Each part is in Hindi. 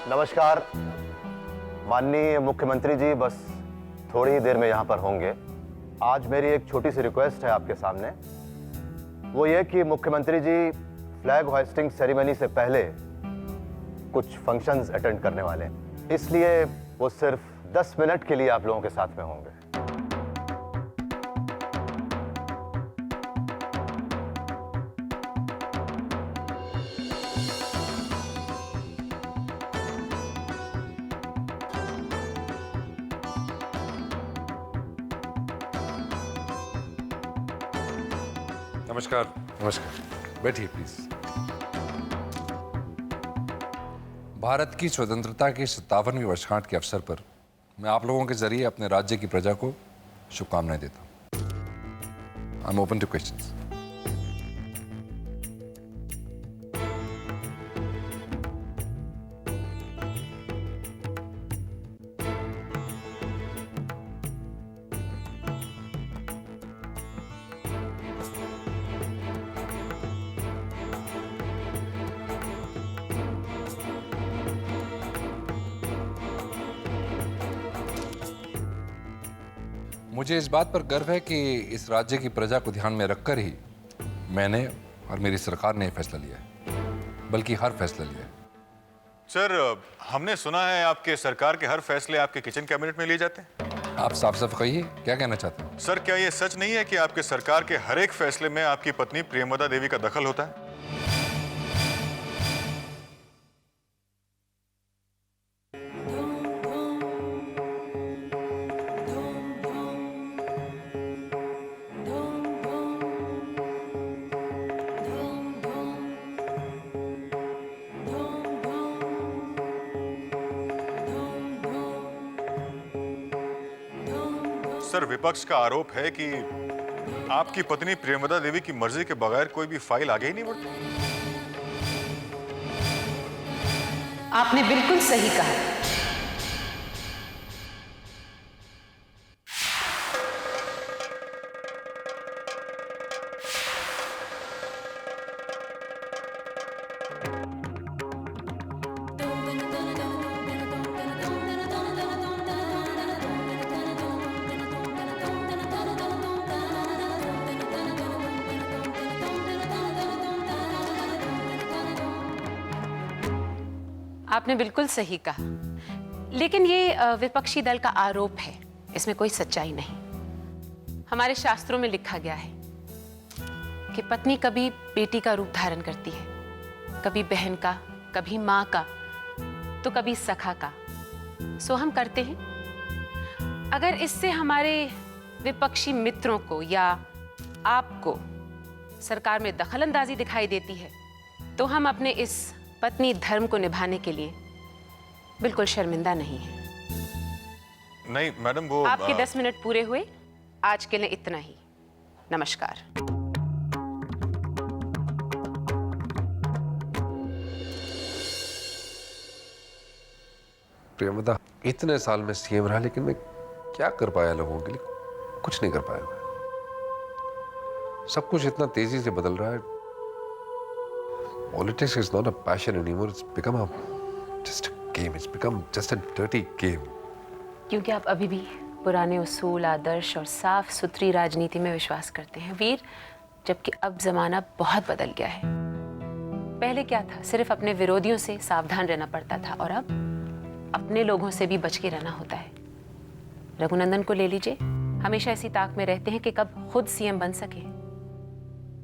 नमस्कार माननीय मुख्यमंत्री जी, बस थोड़ी ही देर में यहाँ पर होंगे। आज मेरी एक छोटी सी रिक्वेस्ट है आपके सामने, वो ये कि मुख्यमंत्री जी फ्लैग होइस्टिंग सेरेमनी से पहले कुछ फंक्शंस अटेंड करने वाले हैं, इसलिए वो सिर्फ 10 मिनट के लिए आप लोगों के साथ में होंगे। नमस्कार। नमस्कार, बैठिए प्लीज। भारत की स्वतंत्रता की 57वीं वर्षगांठ के अवसर पर मैं आप लोगों के जरिए अपने राज्य की प्रजा को शुभकामनाएं देता हूं। I am open two questions. मुझे इस बात पर गर्व है कि इस राज्य की प्रजा को ध्यान में रखकर ही मैंने और मेरी सरकार ने फैसला लिया है, बल्कि हर फैसला लिया है। सर, हमने सुना है आपके सरकार के हर फैसले आपके किचन कैबिनेट में लिए जाते हैं। आप साफ साफ कहिए, क्या कहना चाहते हैं? सर, क्या ये सच नहीं है कि आपके सरकार के हर एक फैसले में आपकी पत्नी प्रियंवदा देवी का दखल होता है? सर, विपक्ष का आरोप है कि आपकी पत्नी प्रियंवदा देवी की मर्जी के बगैर कोई भी फाइल आगे ही नहीं बढ़ती। आपने बिल्कुल सही कहा। आपने बिल्कुल सही कहा, लेकिन ये विपक्षी दल का आरोप है, इसमें कोई सच्चाई नहीं। हमारे शास्त्रों में लिखा गया है कि पत्नी कभी बेटी का रूप धारण करती है, कभी बहन का, कभी माँ का, तो कभी सखा का। सो हम करते हैं। अगर इससे हमारे विपक्षी मित्रों को या आपको सरकार में दखलंदाजी दिखाई देती है, तो हम अपने इस पत्नी धर्म को निभाने के लिए बिल्कुल शर्मिंदा नहीं है। नहीं मैडम, वो आपके 10 मिनट पूरे हुए। आज के लिए इतना ही। नमस्कार। प्रियंवदा इतने साल में सीएम रहा, लेकिन मैं क्या कर पाया लोगों के लिए? कुछ नहीं कर पाया मैं। सब कुछ इतना तेजी से बदल रहा है। Politics is not a passion anymore. It's become just a game. It's become just a dirty game. क्योंकि आप अभी भी पुराने उसूल, आदर्श और साफ सुथरी राजनीति में विश्वास करते हैं वीर, जबकि अब जमाना बहुत बदल गया है। पहले क्या था, सिर्फ अपने विरोधियों से सावधान रहना पड़ता था, और अब अपने लोगों से भी बच के रहना होता है। रघुनंदन को ले लीजिए, हमेशा इसी ताक में रहते हैं कि कब खुद सीएम बन सके।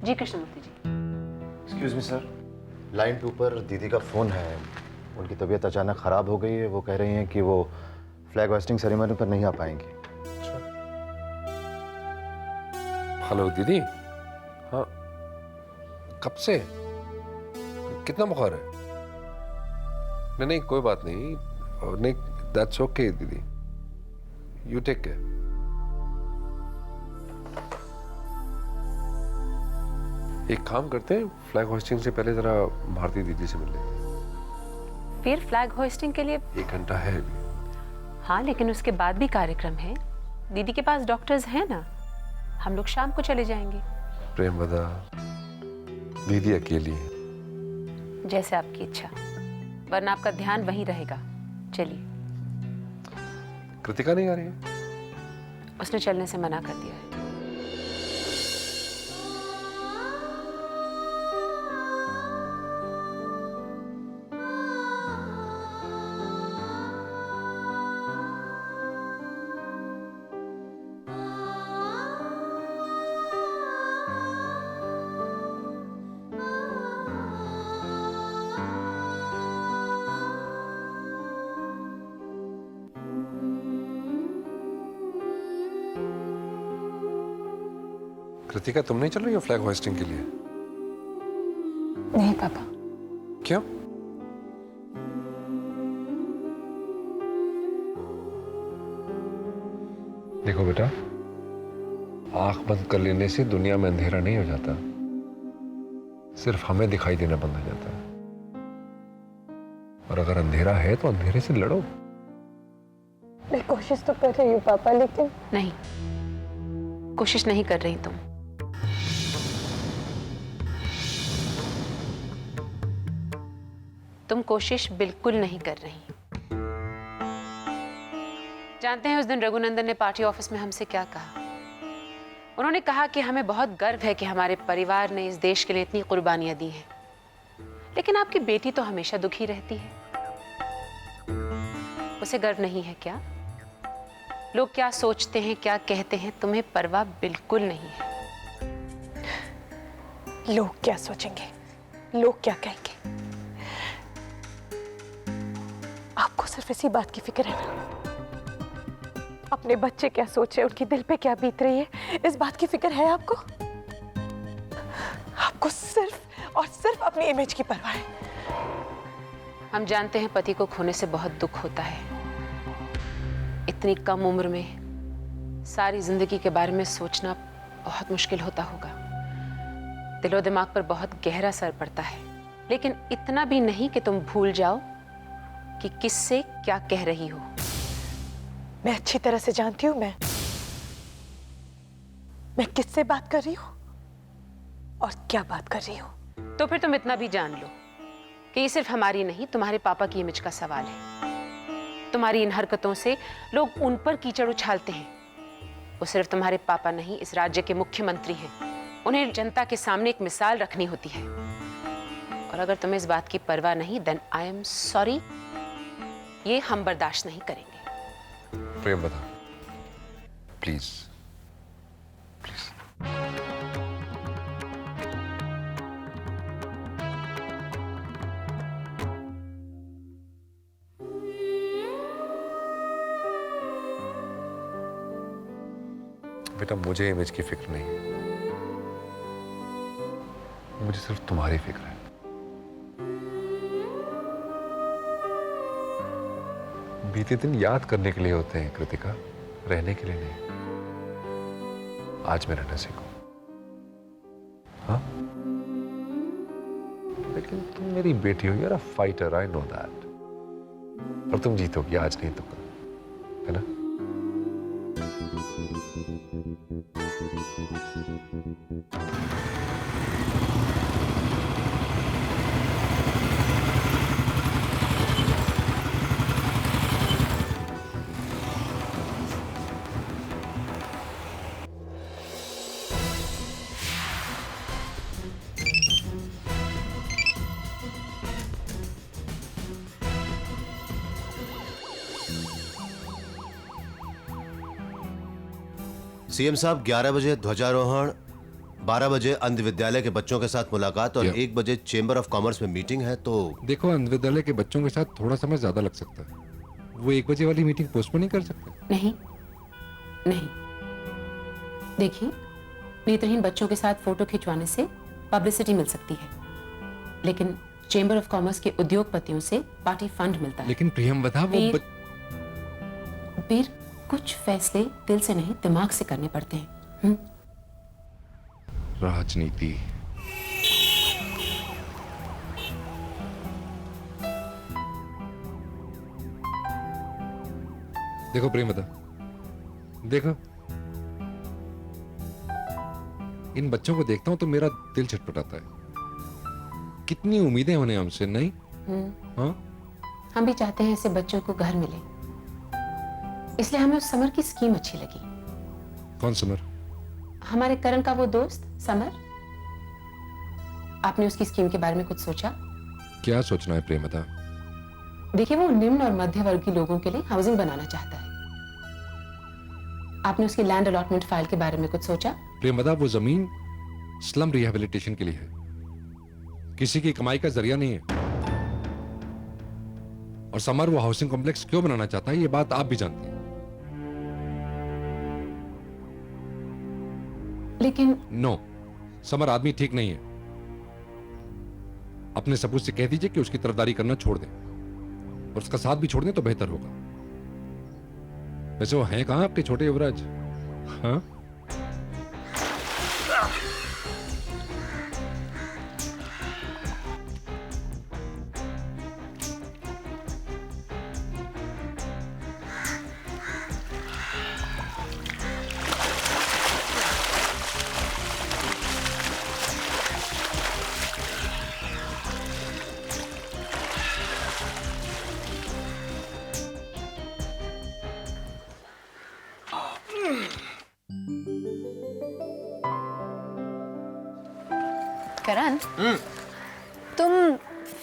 जी कृष्णमूर्ति जी। एक्सक्यूज मी सर, लाइन 2 पर दीदी का फ़ोन है। उनकी तबीयत अचानक ख़राब हो गई है। वो कह रही हैं कि वो फ्लैग होइस्टिंग सेरेमनी पर नहीं आ पाएंगी। हेलो दीदी। हाँ, कब से? कितना बुखार है? नहीं नहीं, कोई बात नहीं। नहीं, दैट्स ओके दीदी। You take care. एक काम करते हैं, फ्लैग होइस्टिंग से पहले जरा भारती दीदी से मिल लेते हैं। फिर फ्लैग होइस्टिंग के लिए 1 घंटा है अभी। हाँ, लेकिन उसके बाद भी कार्यक्रम है। दीदी के पास डॉक्टर्स हैं ना, हम लोग शाम को चले जाएंगे। प्रेमवदा, दीदी अकेली है। जैसे आपकी इच्छा। वरना आपका ध्यान वहीं रहेगा। चलिए। कृतिका नहीं आ रही है? उसने चलने से मना कर दिया है। कृतिका, तुम नहीं चल रही हो फ्लैग होइस्टिंग के लिए? नहीं पापा। क्यों? देखो बेटा, आंख बंद कर लेने से दुनिया में अंधेरा नहीं हो जाता, सिर्फ हमें दिखाई देना बंद हो जाता है। और अगर अंधेरा है तो अंधेरे से लड़ो। मैं कोशिश तो कर रही हूँ पापा, लेकिन नहीं, कोशिश नहीं कर रही तुम। तुम कोशिश बिल्कुल नहीं कर रही। जानते हैं उस दिन रघुनंदन ने पार्टी ऑफिस में हमसे क्या कहा? उन्होंने कहा कि हमें बहुत गर्व है कि हमारे परिवार ने इस देश के लिए इतनी कुर्बानियां दी हैं, लेकिन आपकी बेटी तो हमेशा दुखी रहती है। उसे गर्व नहीं है क्या? लोग क्या सोचते हैं, क्या कहते हैं, तुम्हें परवाह बिल्कुल नहीं है। लोग क्या सोचेंगे, लोग क्या कहेंगे? आपको सिर्फ इसी बात की फिक्र है ना? अपने बच्चे क्या सोच रहे, उनकी दिल पे क्या बीत रही है, इस बात की फिक्र है आपको? आपको सिर्फ और सिर्फ अपनी इमेज की परवाह है। हम जानते हैं पति को खोने से बहुत दुख होता है। इतनी कम उम्र में सारी जिंदगी के बारे में सोचना बहुत मुश्किल होता होगा। दिलो दिमाग पर बहुत गहरा असर पड़ता है, लेकिन इतना भी नहीं कि तुम भूल जाओ कि किससे क्या कह रही हो। मैं अच्छी तरह से जानती हूं मैं किससे बात कर रही हूं और क्या बात कर रही हूं। तो फिर तुम इतना भी जान लो कि ये सिर्फ हमारी नहीं, तुम्हारे पापा की इमेज का सवाल है। तुम्हारी इन हरकतों से लोग उन पर कीचड़ उछालते हैं। वो सिर्फ तुम्हारे पापा नहीं, इस राज्य के मुख्यमंत्री हैं। उन्हें जनता के सामने एक मिसाल रखनी होती है। और अगर तुम्हें इस बात की परवाह नहीं, देन आई एम सॉरी, ये हम बर्दाश्त नहीं करेंगे। प्रेम बता, प्लीज प्लीज। बेटा, मुझे इमेज की फिक्र नहीं है, मुझे सिर्फ तुम्हारी फिक्र है। बीते दिन याद करने के लिए होते हैं कृतिका, रहने के लिए नहीं। आज मैं रहना सीखूं। हाँ, लेकिन तुम मेरी बेटी हो, you're a fighter, I know that। और तुम जीतोगी, आज नहीं तो कल, है ना? सीएम साहब, 11 बजे ध्वजारोहण, 12 बजे अंध विद्यालय के बच्चों के साथ मुलाकात और 1 बजे चेंबर ऑफ कॉमर्स में मीटिंग है। तो देखो, अंध विद्यालय के बच्चों के साथ थोड़ा समय ज्यादा लग सकता है। वो 1 बजे वाली मीटिंग पोस्टपोन नहीं कर सकते? नहीं नहीं, देखिए, नेत्रहीन बच्चों के साथ फोटो खिंचवाने से पब्लिसिटी मिल सकती है, लेकिन चेंबर ऑफ कॉमर्स के उद्योगपतियों से पार्टी फंड मिलता है। लेकिन प्रियंवदा, वो वीर, कुछ फैसले दिल से नहीं, दिमाग से करने पड़ते हैं। राजनीति। देखो प्रियंवदा, देखो, इन बच्चों को देखता हूं तो मेरा दिल छटपटाता है। कितनी उम्मीदें उन्हें हमसे, नहीं? हाँ, हम भी चाहते हैं ऐसे बच्चों को घर मिले, इसलिए हमें उस समर की स्कीम अच्छी लगी। कौन समर? हमारे करण का वो दोस्त समर। आपने उसकी स्कीम के बारे में कुछ सोचा? क्या सोचना है प्रेमदा? देखिए, वो निम्न और मध्य वर्गीय लोगों के लिए हाउसिंग बनाना चाहता है। आपने उसकी लैंड अलॉटमेंट फाइल के बारे में कुछ सोचा? प्रेमदा, वो जमीन स्लम रिहेबिलिटेशन के लिए है, किसी की कमाई का जरिया नहीं है। और समर वो हाउसिंग कॉम्प्लेक्स क्यों बनाना चाहता है, ये बात आप भी जानती हैं। लेकिन नो, समर आदमी ठीक नहीं है। अपने सबूत से कह दीजिए कि उसकी तरफदारी करना छोड़ दें, और उसका साथ भी छोड़ दें तो बेहतर होगा। वैसे वो हैं कहां आपके छोटे युवराज? हाँ, करण, तुम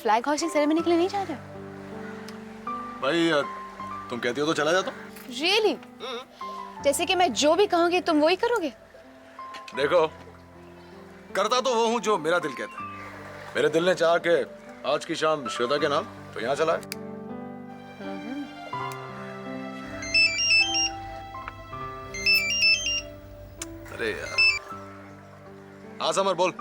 फ्लैग होस्टिंग सेरेमनी के लिए नहीं जा रहे हो? भाई तुम कहती हो तो चला जाता हूँ। रियली? जैसे कि मैं जो भी कहूंगी तुम वही करोगे? देखो, करता तो वो हूँ जो मेरा दिल कहता है। मेरे दिल ने चाहा कि आज की शाम श्वेता के नाम, तो यहाँ चला है। अरे यार, हाँ समर बोल।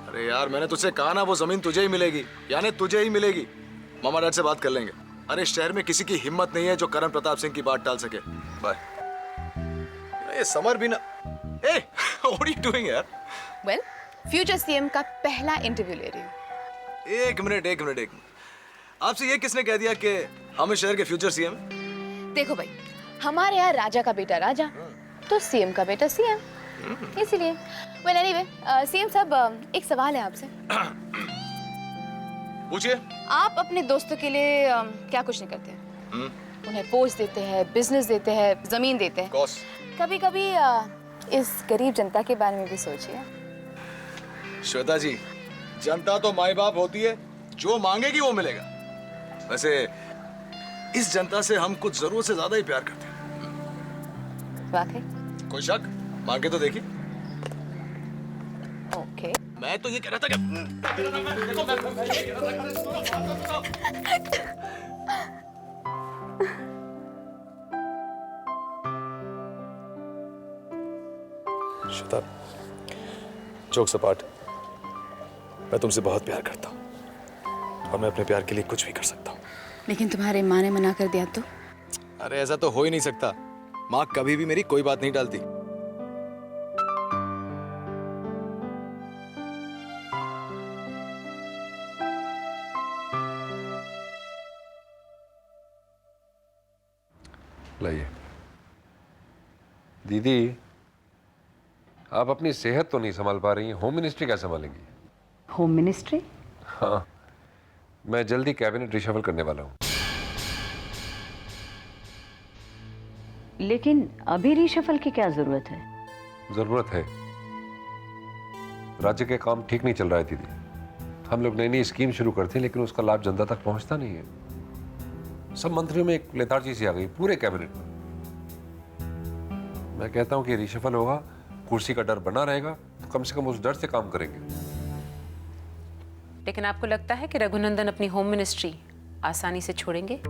अरे यार, मैंने तुझसे कहा ना वो जमीन तुझे ही मिलेगी, यानी तुझे ही मिलेगी। मामा डैड से बात कर लेंगे। अरे शहर में किसी की हिम्मत नहीं है जो करण प्रताप सिंह की बात टाल सके। बाय। ये समर भी ना। ए, what are you doing यार? वेल, फ्यूचर सीएम का पहला इंटरव्यू ले रही हूँ। एक मिनट। आपसे ये किसने कह दिया कि हम इस शहर के फ्यूचर सीएम? देखो भाई, हमारे यहाँ राजा का बेटा राजा, तो सीएम का बेटा सीएम, इसीलिए। वेल एनीवे, सीएम साहब, एक सवाल है आपसे। पूछिए। आप अपने दोस्तों के लिए क्या कुछ नहीं करते हैं? उन्हें पोस्ट देते हैं, बिजनेस देते हैं, जमीन देते हैं। कॉस। कभी-कभी इस गरीब जनता के बारे में भी सोचिए। श्वेता जी, जनता तो माई बाप होती है, जो मांगेगी वो मिलेगा। वैसे इस जनता से हम कुछ जरूरत से ज्यादा ही प्यार करते हैं। वाकई? कोई शक? मांग के तो देखिए। ओके। मैं तो ये कह रहा था कि श्वेता, जोक्स अपार्ट, मैं तुमसे बहुत प्यार करता हूँ और मैं अपने प्यार के लिए कुछ भी कर सकता हूँ। लेकिन तुम्हारे माँ ने मना कर दिया तो? अरे ऐसा तो हो ही नहीं सकता। माँ कभी भी मेरी कोई बात नहीं टालती। लाइए। दीदी, आप अपनी सेहत तो नहीं संभाल पा रही हैं, होम मिनिस्ट्री क्या संभालेंगी? Home ministry? हाँ, मैं जल्दी कैबिनेट रिशफल करने वाला हूँ। लेकिन अभी रिशफल की क्या जरूरत है? जरूरत है। राज्य के काम ठीक नहीं चल रहा है दीदी। हम लोग नई स्कीम शुरू करते हैं लेकिन उसका लाभ जनता तक पहुंचता नहीं है। सब मंत्रियों में एक लेथार्जी सी आ गई पूरे कैबिनेट में। मैं कहता हूं कि रिशफल होगा, कुर्सी का डर बना रहेगा, तो कम से कम उस डर से काम करेंगे। लेकिन आपको लगता है कि रघुनंदन अपनी होम मिनिस्ट्री आसानी से छोड़ेंगे?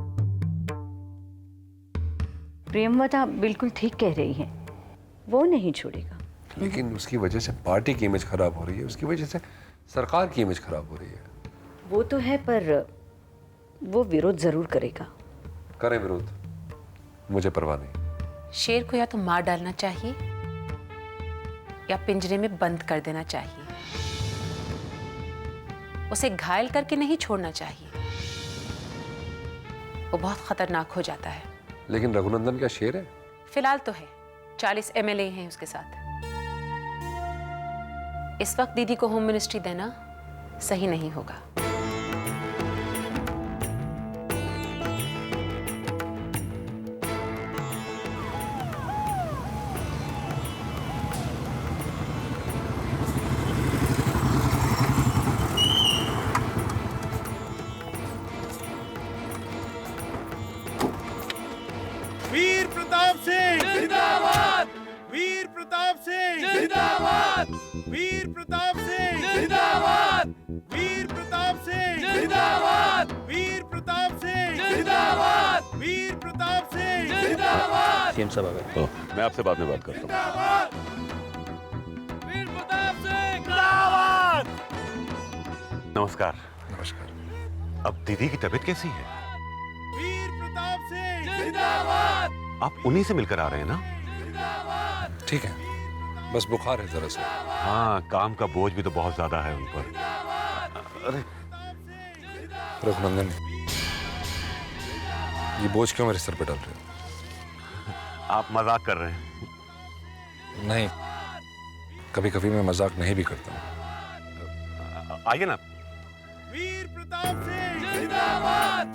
प्रियमवदा बिल्कुल ठीक कह रही है, वो नहीं छोड़ेगा। लेकिन उसकी वजह से पार्टी की इमेज खराब हो रही है, उसकी वजह से सरकार की इमेज खराब हो रही है। वो तो है, पर वो विरोध जरूर करेगा। करें विरोध, मुझे परवाह नहीं। शेर को या तो मार डालना चाहिए या पिंजरे में बंद कर देना चाहिए, उसे घायल करके नहीं छोड़ना चाहिए, वो बहुत खतरनाक हो जाता है। लेकिन रघुनंदन क्या शेर है? फिलहाल तो है, 40 MLA हैं उसके साथ। इस वक्त दीदी को होम मिनिस्ट्री देना सही नहीं होगा। जिंदाबाद वीर प्रताप सिंह, जिंदाबाद वीर प्रताप सिंह, जिंदाबाद वीर प्रताप सिंह, जिंदाबाद वीर प्रताप सिंह, जिंदाबाद। सीएम साहब आ गए। मैं आपसे बाद में बात करता हूँ। वीर प्रताप सिंह, जिंदाबाद। नमस्कार। नमस्कार। अब दीदी की तबीयत कैसी है? वीर प्रताप सिंह, जिंदाबाद। आप उन्हीं से मिलकर आ रहे हैं ना? ठीक है, बस बुखार है जरा सा। हाँ, काम का बोझ भी तो बहुत ज्यादा है उन पर। अरे रघुनंदन, ये बोझ क्यों मेरे सर पे डाल रहे हो? आप मजाक कर रहे हैं? नहीं, कभी कभी मैं मजाक नहीं भी करता हूँ। आइए ना। वीर प्रताप सिंह, जिंदाबाद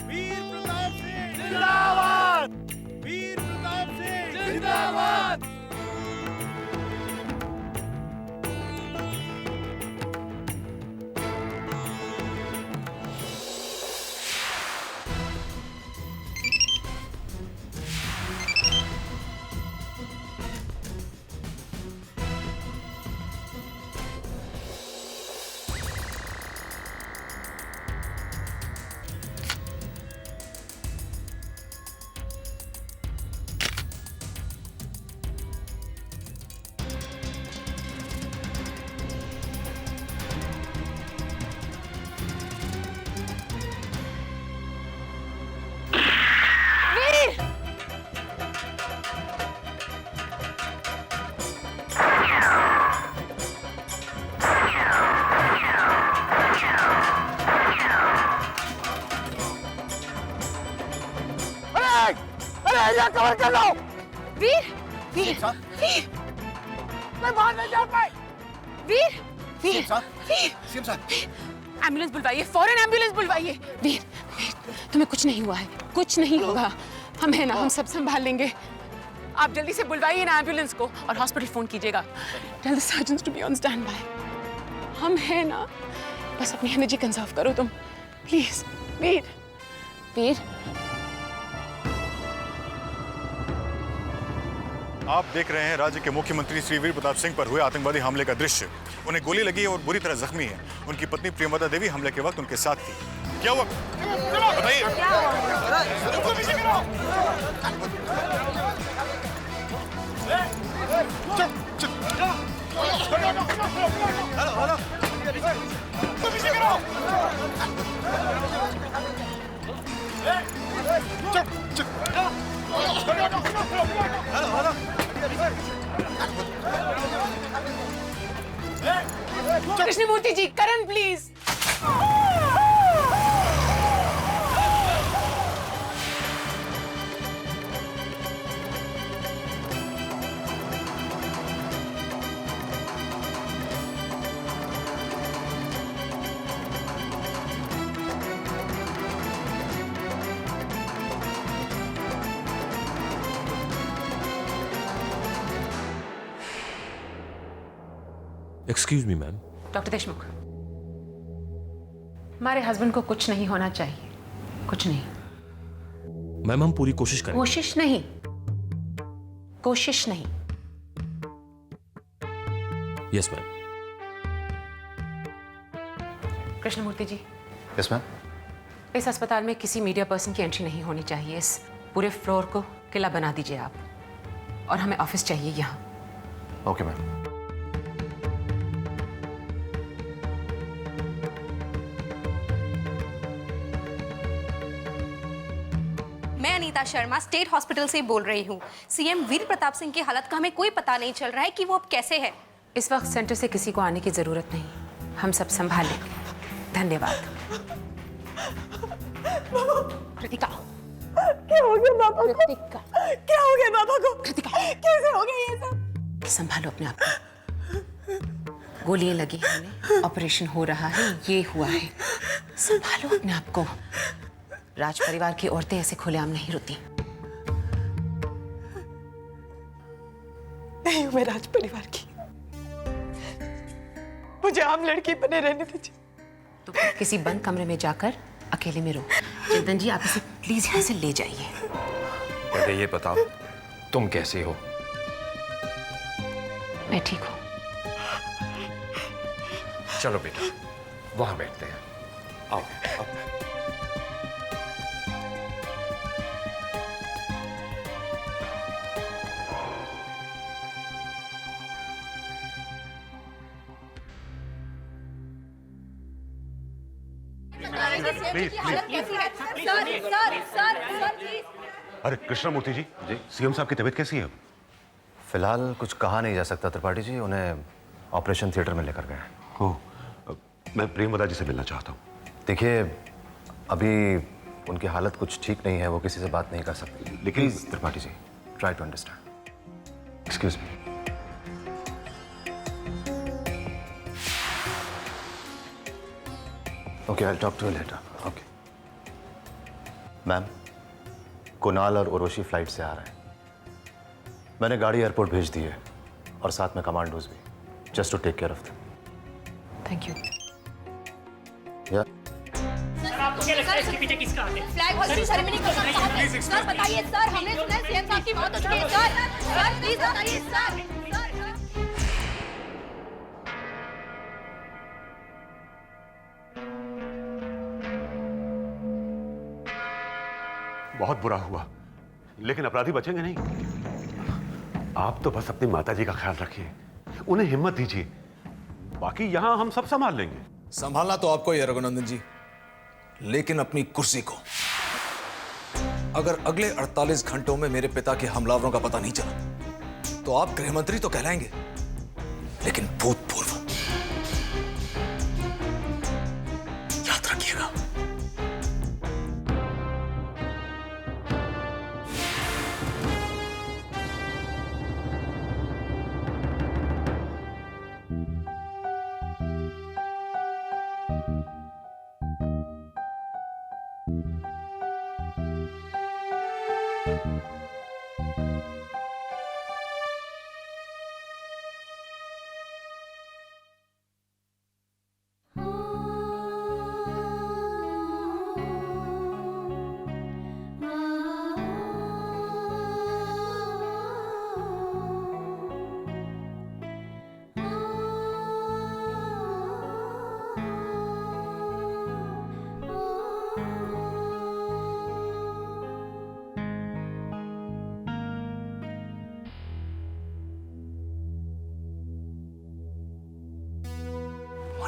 वीर प्रताप सिंह, जिंदाबाद वीर प्रताप सिंह, जिंदाबाद। कवर कर लो। वीर, वीर, वीर, मैं बाहर नहीं जा पाई। वीर, वीर, वीर, एम्बुलेंस बुलवाइए, फौरन एम्बुलेंस बुलवाइए। वीर, वीर, तुम्हें कुछ नहीं हुआ है, कुछ नहीं होगा। हम हैं ना, हम सब संभाल लेंगे। आप जल्दी से बुलवाइए ना एम्बुलेंस को और हॉस्पिटल फोन कीजिएगा। Tell the surgeons to be on standby. हम हैं ना, बस अपनी एनर्जी कंजर्व करो तुम, प्लीज। वीर, वीर। आप देख रहे हैं राज्य के मुख्यमंत्री श्री वीर प्रताप सिंह पर हुए आतंकवादी हमले का दृश्य। उन्हें गोली लगी है और बुरी तरह जख्मी है। उनकी पत्नी प्रियंवदा देवी हमले के वक्त उनके साथ थी। क्या हुआ बताइए। Krishnamurthy ji, Karan please. Excuse me ma'am. Doctor Deshmukh, हमारे हस्बैंड को कुछ नहीं होना चाहिए, कुछ नहीं। मैम हम पूरी कोशिश करेंगे। कोशिश नहीं, कोशिश नहीं। Yes ma'am. Krishnamurthy ji, yes ma'am. इस अस्पताल में किसी मीडिया पर्सन की एंट्री नहीं होनी चाहिए। इस पूरे फ्लोर को किला बना दीजिए आप, और हमें ऑफिस चाहिए यहाँ। Okay ma'am. मैं अनीता शर्मा स्टेट हॉस्पिटल से बोल रही हूँ। सीएम वीर प्रताप सिंह की हालत का हमें कोई पता नहीं चल रहा है कि वो अब कैसे है। इस वक्त सेंटर से किसी को आने की जरूरत नहीं, हम सब संभाल लेंगे। धन्यवाद। कृतिका, क्या हो गया पापा को? कृतिका, क्या हो गया पापा को? कृतिका, कैसे हो गया ये सब? संभालो अपने आप को। गोलियां लगी हैं उन्हें, ऑपरेशन हो रहा है, ये हुआ है। संभालो अपने आप को। राज परिवार की औरतें ऐसे खुलेआम नहीं रोती। नहीं हूं मैं राज परिवार की, मुझे आम लड़की बने रहने दीजिए। तो किसी बंद कमरे में जाकर अकेले में रो। चंदन जी, आप इसे प्लीज यहाँ से ले जाइए। पहले ये बताओ तुम कैसी हो? मैं ठीक हूँ। चलो बेटा, वहां बैठते हैं। आओ, आओ। अरे कृष्णमूर्ति जी, सीएम साहब की तबीयत कैसी है? फिलहाल कुछ कहा नहीं जा सकता त्रिपाठी जी, उन्हें ऑपरेशन थिएटर में लेकर गए हैं। ओह, मैं प्रेमवदा जी से मिलना चाहता हूँ। देखिए, अभी उनकी हालत कुछ ठीक नहीं है, वो किसी से बात नहीं कर सकती। लेकिन please Tripathi ji, try to understand. Excuse me. Okay, I will talk to you later. Okay ma'am, Kunal और उर्वशी फ्लाइट से आ रहे हैं। मैंने गाड़ी एयरपोर्ट भेज दी है और साथ में कमांडोज भी, just to take care of them. Thank you. या फ्लैग होस्टिंग सेरेमनी को सर बताइए सर, हमने सुना है सीएम साहब की मौत हो चुकी है सर प्लीज बताइए सर। बहुत बुरा हुआ, लेकिन अपराधी बचेंगे नहीं। आप तो बस अपनी माताजी का ख्याल रखिए, उन्हें हिम्मत दीजिए, बाकी यहां हम सब संभाल लेंगे। संभालना तो आपको ही है रघुनंदन जी, लेकिन अपनी कुर्सी को। अगर अगले 48 घंटों में मेरे पिता के हमलावरों का पता नहीं चला तो आप गृहमंत्री तो कहलाएंगे, लेकिन भूतपूर्व याद रखिएगा।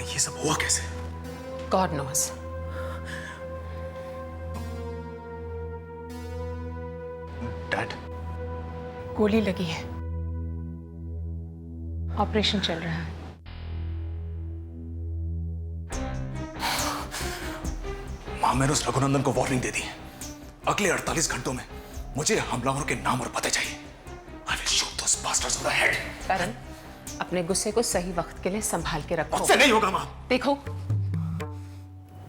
ये सब हुआ कैसे? God knows. डैड, गोली लगी है, ऑपरेशन चल रहा है। मां, मैंने उस रघुनंदन को वार्निंग दे दी है। अगले 48 घंटों में मुझे हमलावरों के नाम और पते चाहिए। I will shoot those bastards on the head. करण, अपने गुस्से को सही वक्त के लिए संभाल के रखो। मुझसे नहीं होगा मां। देखो,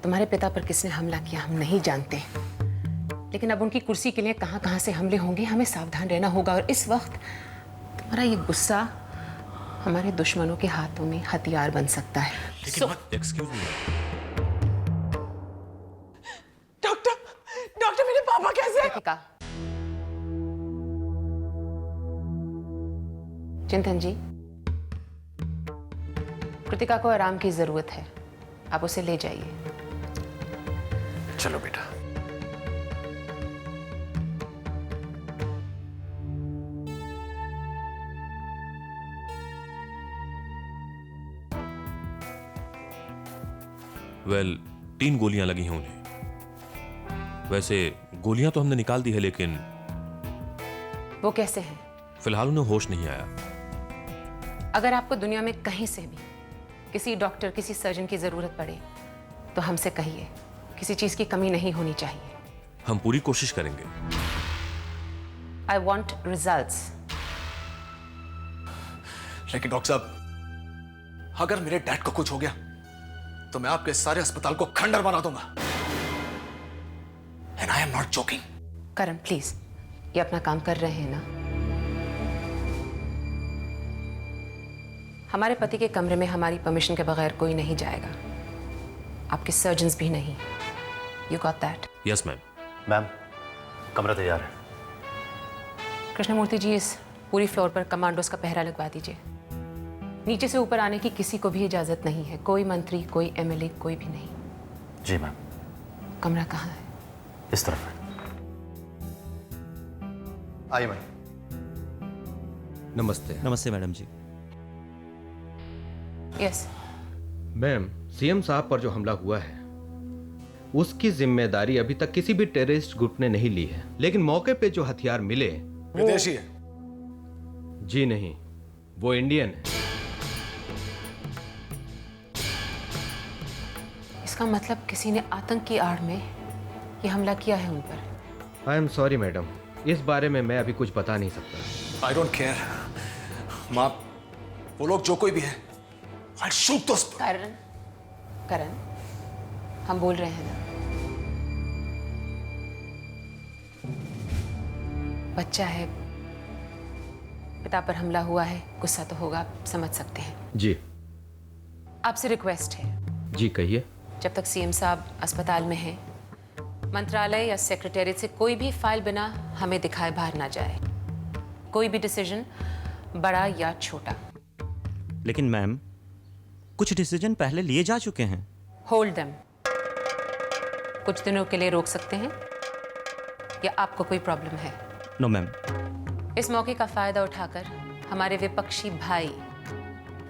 तुम्हारे पिता पर किसने हमला किया हम नहीं जानते, लेकिन अब उनकी कुर्सी के लिए कहां-कहां से हमले होंगे, हमें सावधान रहना होगा। और इस वक्त तुम्हारा ये गुस्सा हमारे दुश्मनों के हाथों में हथियार बन सकता है। Excuse me. डॉक्टर मेरे पापा कैसे? चिंतन जी, कृतिका को आराम की जरूरत है, आप उसे ले जाइए। चलो बेटा। वेल, 3 गोलियां लगी हैं उन्हें। वैसे गोलियां तो हमने निकाल दी है, लेकिन वो कैसे हैं? फिलहाल उन्हें होश नहीं आया। अगर आपको दुनिया में कहीं से भी किसी डॉक्टर, किसी सर्जन की जरूरत पड़े तो हमसे कहिए, किसी चीज की कमी नहीं होनी चाहिए। हम पूरी कोशिश करेंगे। I want results. लेकिन डॉक्टर साहब, अगर मेरे डैड को कुछ हो गया तो मैं आपके सारे अस्पताल को खंडर बना दूंगा। And I am not joking. Karan please, ये अपना काम कर रहे हैं ना? हमारे पति के कमरे में हमारी परमिशन के बगैर कोई नहीं जाएगा, आपके सर्जन्स भी नहीं। You got that? Yes ma'am. Ma'am, कमरा तैयार है। कृष्णमूर्ति जी, इस पूरी फ्लोर पर कमांडोज का पहरा लगवा दीजिए। नीचे से ऊपर आने की किसी को भी इजाजत नहीं है, कोई मंत्री, कोई एमएलए, कोई भी नहीं। जी मैम। कमरा कहाँ है? इस तरफ है। आइए मैडम। नमस्ते। नमस्ते मैडम जी। यस मैम, सीएम साहब पर जो हमला हुआ है उसकी जिम्मेदारी अभी तक किसी भी टेररिस्ट ग्रुप ने नहीं ली है, लेकिन मौके पे जो हथियार मिले विदेशी है। जी नहीं, वो इंडियन है। इसका मतलब किसी ने आतंक की आड़ में ये हमला किया है उन पर। आई एम सॉरी मैडम, इस बारे में मैं अभी कुछ बता नहीं सकता। आई डोंट केयर माँ, वो लोग जो कोई भी है, I'll shoot those. करण, हम बोल रहे हैं ना, बच्चा है, पिता पर हमला हुआ है, गुस्सा तो होगा, आप समझ सकते हैं। जी। आपसे रिक्वेस्ट है, जी कहिए। जब तक सीएम साहब अस्पताल में हैं, मंत्रालय या सेक्रेटेरिएट से कोई भी फाइल बिना हमें दिखाए बाहर ना जाए, कोई भी डिसीजन, बड़ा या छोटा। लेकिन मैम, कुछ डिसीजन पहले लिए जा चुके हैं। Hold them. कुछ दिनों के लिए रोक सकते हैं, या आपको कोई प्रॉब्लम है? No ma'am. इस मौके का फायदा उठाकर हमारे विपक्षी भाई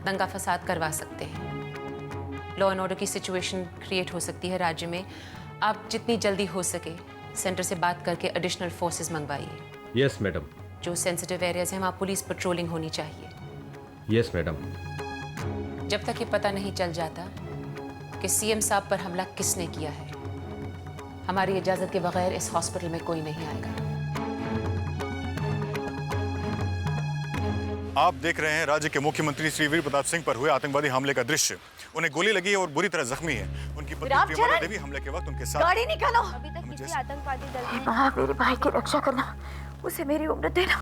दंगा फसाद करवा सकते हैं, लॉ एंड ऑर्डर की सिचुएशन क्रिएट हो सकती है राज्य में। आप जितनी जल्दी हो सके सेंटर से बात करके एडिशनल फोर्सेस मंगवाइए। Yes madam. जो सेंसिटिव एरियाज हैं वहाँ पुलिस पेट्रोलिंग होनी चाहिए। Yes madam. जब तक ये पता नहीं चल जाता कि सीएम साहब पर हमला किसने किया है, हमारी इजाजत के बगैर इस हॉस्पिटल में कोई नहीं आएगा। आप देख रहे हैं राज्य के मुख्यमंत्री श्री वीर प्रताप सिंह पर हुए आतंकवादी हमले का दृश्य। उन्हें गोली लगी है और बुरी तरह जख्मी है। उनकी पत्नी प्रियंका देवी हमले के वक्त उनके साथ। गाड़ी निकालो। अभी तक किसी आतंकवादी दल ने हाँ, मेरे भाई की रक्षा करना, उसे मेरी उम्र देना।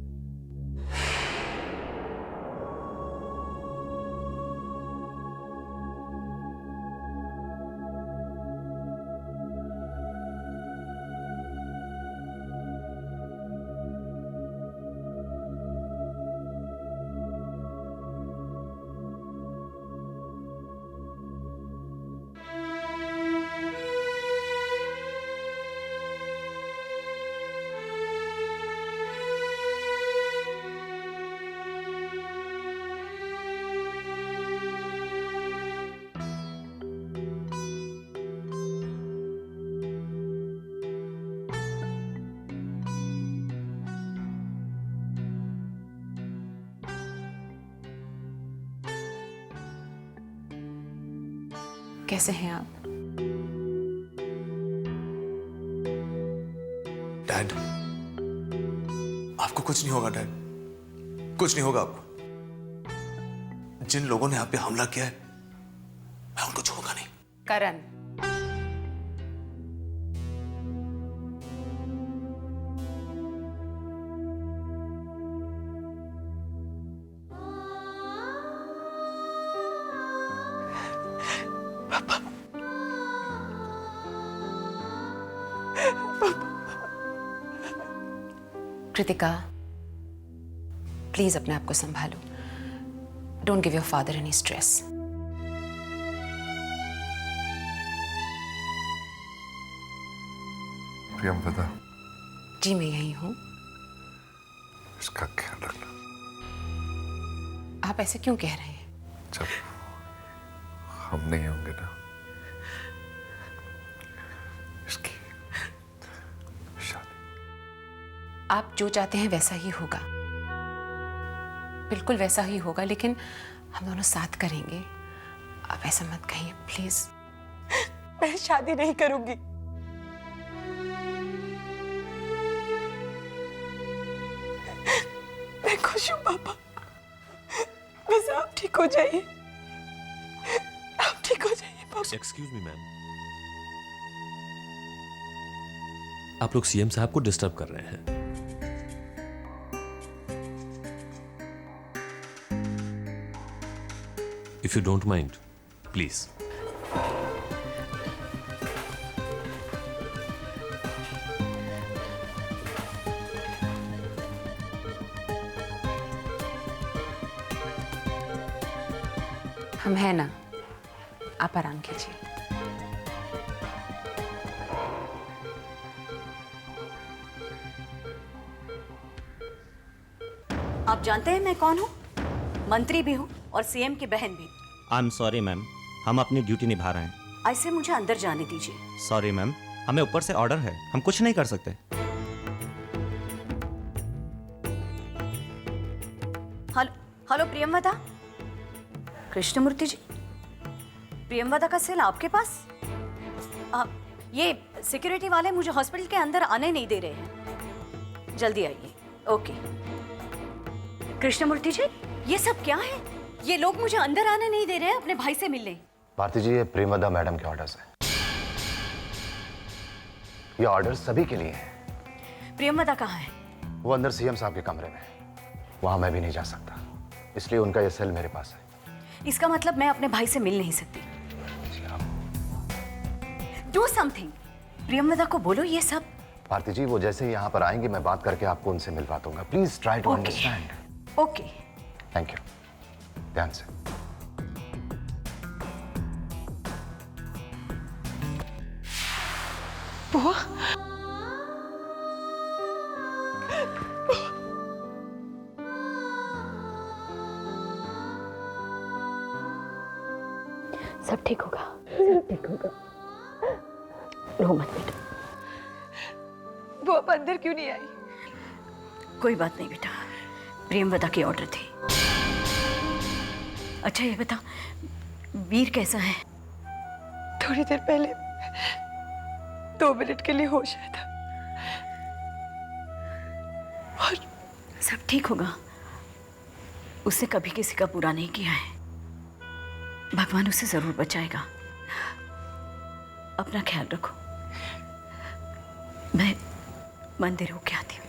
कैसे हैं आप? डैड, आपको कुछ नहीं होगा डैड, कुछ नहीं होगा आपको। जिन लोगों ने आप पे हमला किया है, मैं उनको छोड़ूंगा नहीं। करण, कृतिका, प्लीज अपने आप को संभालो। Don't give your father any stress. Priyanka, जी मैं यही हूं। इसका ख्याल रखना। आप ऐसे क्यों कह रहे हैं? जब हम नहीं होंगे ना, इसकी आप जो चाहते हैं वैसा ही होगा, बिल्कुल वैसा ही होगा, लेकिन हम दोनों साथ करेंगे। आप ऐसा मत कहिए प्लीज। मैं शादी नहीं करूंगी। मैं खुश हूं पापा, बस आप ठीक हो जाइए, आप ठीक हो जाइए पापा। एक्सक्यूज मी मैम, आप लोग सीएम साहब को डिस्टर्ब कर रहे हैं। If you don't mind, please. हम हैं ना, आप आराम कीजिए। आप जानते हैं मैं कौन हूँ? मंत्री भी हूँ और सीएम की बहन भी। आई एम सॉरी मैम, हम अपनी ड्यूटी निभा रहे हैं। ऐसे मुझे अंदर जाने दीजिए। सॉरी मैम, हमें ऊपर से ऑर्डर है, हम कुछ नहीं कर सकते। Hello hello Priyamvada. कृष्णमूर्ति जी, प्रियमवदा का सेल आपके पास? ये सिक्योरिटी वाले मुझे हॉस्पिटल के अंदर आने नहीं दे रहे हैं। जल्दी आइए। ओके। कृष्णमूर्ति जी, ये सब क्या है? ये लोग मुझे अंदर आने नहीं दे रहे हैं अपने भाई से मिलने। भारती जी, ये प्रेमवदा मैडम के ऑर्डर्स हैं। ये ऑर्डर्स सभी के लिए हैं। प्रियमवदा कहाँ है? वो अंदर सीएम साहब के कमरे में। वहां मैं भी नहीं जा सकता, इसलिए उनका ये सेल मेरे पास है। इसका मतलब मैं अपने भाई से मिल नहीं सकती। Do something. प्रियमवदा को बोलो ये सब। भारती जी, वो जैसे ही यहाँ पर आएंगे मैं बात करके आपको उनसे मिलवा दूंगा। Please try to understand. Okay. Thank you. ध्यान से। बुआ, सब ठीक होगा, सब ठीक होगा। रो मत बेटा। वो अब अंदर क्यों नहीं आई? कोई बात नहीं बेटा, प्रियमवदा की ऑर्डर थी। अच्छा ये बता, वीर कैसा है? थोड़ी देर पहले 2 मिनट के लिए होश आया था और सब ठीक होगा। उसने कभी किसी का बुरा नहीं किया है। भगवान उसे जरूर बचाएगा। अपना ख्याल रखो। मैं मंदिर होके आती हूँ।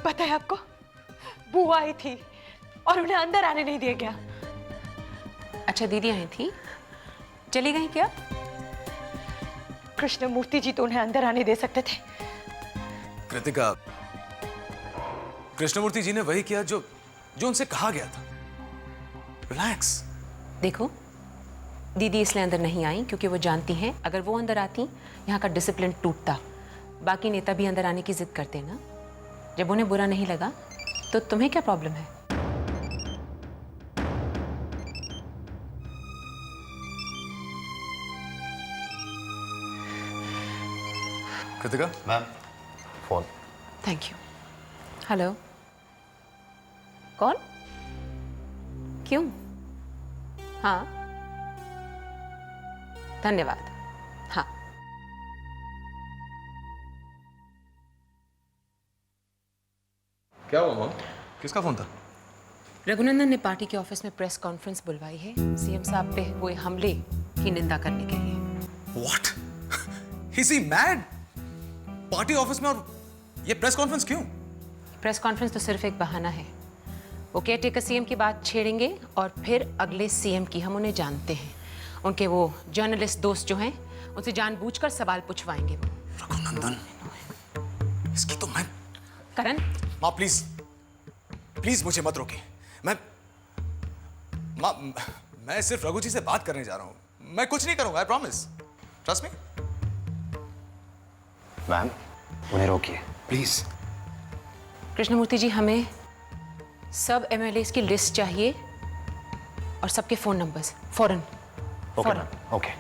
पता है आपको, बुआ आई थी और उन्हें अंदर आने नहीं दिया गया। अच्छा, दीदी आई थी, चली गई क्या? कृष्णमूर्ति जी तो उन्हें अंदर आने दे सकते थे। कृतिका, कृष्णमूर्ति जी ने वही किया जो उनसे कहा गया था। रिलैक्स। देखो, दीदी इसलिए अंदर नहीं आई क्योंकि वो जानती हैं अगर वो अंदर आती यहाँ का डिसिप्लिन टूटता। बाकी नेता भी अंदर आने की जिद करते ना। जब उन्हें बुरा नहीं लगा तो तुम्हें क्या प्रॉब्लम है? Kritika ma'am, phone. Thank you. Hello, कौन? क्यों? हाँ, धन्यवाद। हाँ, क्या हुआ मॉम? किसका फोन था? रघुनंदन ने पार्टी के ऑफिस में प्रेस कॉन्फ्रेंस बुलवाई है सीएम साहब पे हुए हमले की निंदा करने के लिए। What? Is he mad? Party office में और ये प्रेस कॉन्फ्रेंस क्यों? प्रेस कॉन्फ्रेंस तो सिर्फ एक बहाना है। वो केयरटेकर सीएम की बात छेड़ेंगे और फिर अगले सीएम की हम उन्हें जानते हैं। उनके वो जर्नलिस्ट दोस्त जो हैं उनसे जानबूझकर सवाल पूछवाएंगे वो। रघुनंदन, इसकी तो मैं। करण, माँ प्लीज प्लीज मुझे मत रोकिए। मैं सिर्फ रघु जी से बात करने जा रहा हूँ। मैं कुछ नहीं करूंगा, I promise. Trust me. Ma'am, उन्हें रोकिए प्लीज। कृष्णमूर्ति जी, हमें सब एमएलएस की लिस्ट चाहिए और सबके फोन नंबर्स फौरन। Okay ma'am, okay.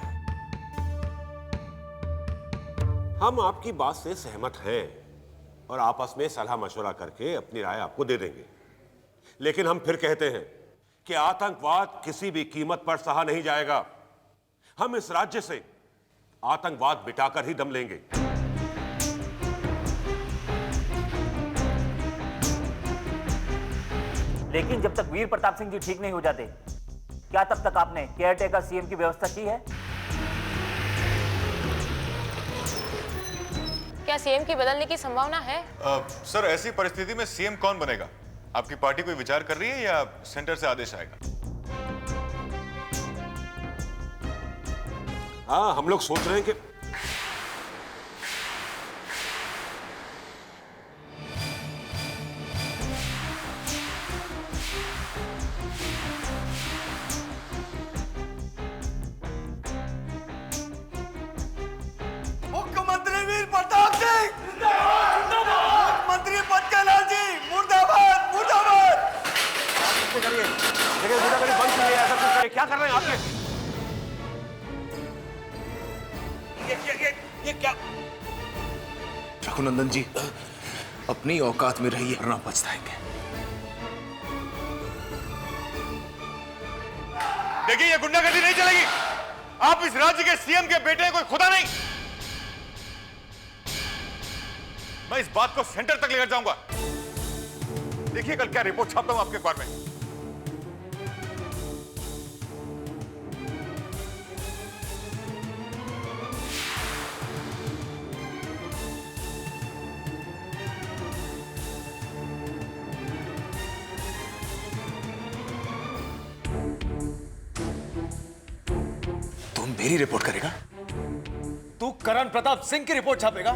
हम आपकी बात से सहमत हैं और आपस में सलाह मशवरा करके अपनी राय आपको दे देंगे। लेकिन हम फिर कहते हैं कि आतंकवाद किसी भी कीमत पर सहा नहीं जाएगा। हम इस राज्य से आतंकवाद मिटाकर ही दम लेंगे। लेकिन जब तक वीर प्रताप सिंह जी ठीक नहीं हो जाते, क्या तब तक आपने केयरटेकर सीएम की व्यवस्था की है? क्या सीएम की बदलने की संभावना है? सर, ऐसी परिस्थिति में सीएम कौन बनेगा? आपकी पार्टी कोई विचार कर रही है या सेंटर से आदेश आएगा? हाँ, हम लोग सोच रहे हैं कि मुख्यमंत्री वीर प्रताप सिंह मुख्यमंत्री पद के लाल जी मुर्दाबाद मुर्दाबाद। देखिए गुंडागर्दी बंद कीजिए, ऐसा कुछ करिए। क्या कर रहे हैं आप ये क्या? रघुनंदन जी, अपनी औकात में रहिए वरना पछताएंगे। देखिए, ये गुंडागर्दी नहीं चलेगी। आप इस राज्य के सीएम के बेटे हैं, कोई खुदा नहीं। मैं इस बात को सेंटर तक लेकर जाऊंगा। देखिए कल क्या रिपोर्ट छापता हूं आपके अखबार में। तुम मेरी रिपोर्ट करेगा? तू करण प्रताप सिंह की रिपोर्ट छापेगा?